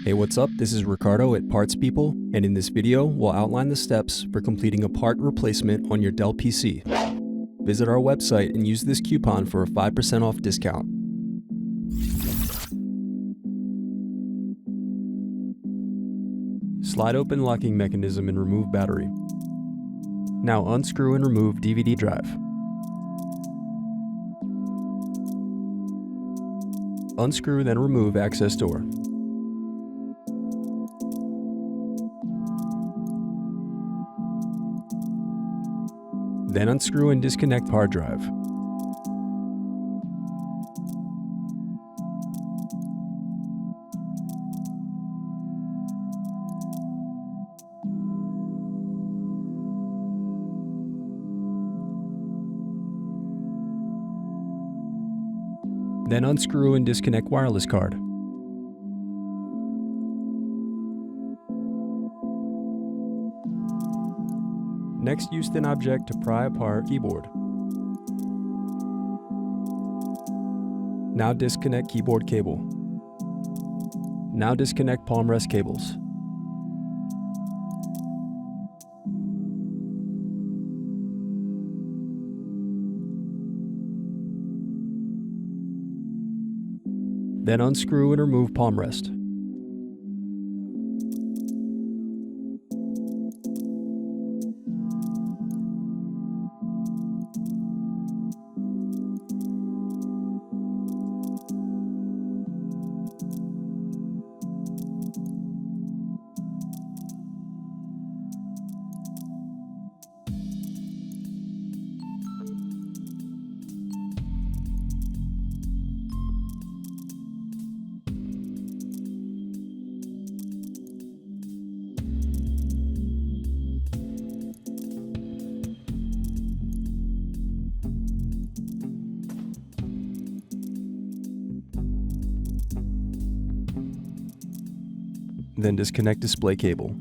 Hey, what's up? This is Ricardo at Parts People, and in this video, we'll outline the steps for completing a part replacement on your Dell PC. Visit our website and use this coupon for a 5% off discount. Slide open locking mechanism and remove battery. Now unscrew and remove DVD drive. Unscrew, then remove access door. Then unscrew and disconnect hard drive. Then unscrew and disconnect wireless card. Next, use thin object to pry apart keyboard. Now disconnect keyboard cable. Now disconnect palm rest cables. Then unscrew and remove palm rest. Then disconnect display cable.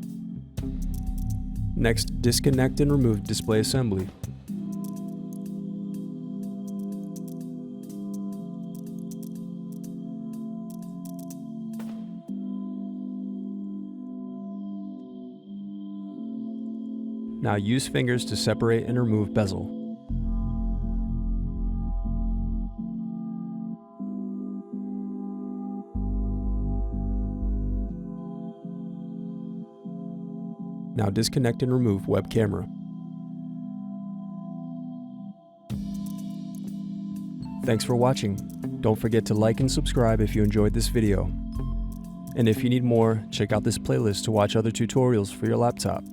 Next, disconnect and remove display assembly. Now use fingers to separate and remove bezel. Now disconnect and remove web camera. Thanks for watching. Don't forget to like and subscribe if you enjoyed this video. And if you need more, check out this playlist to watch other tutorials for your laptop.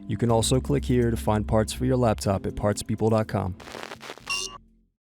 You can also click here to find parts for your laptop at partspeople.com.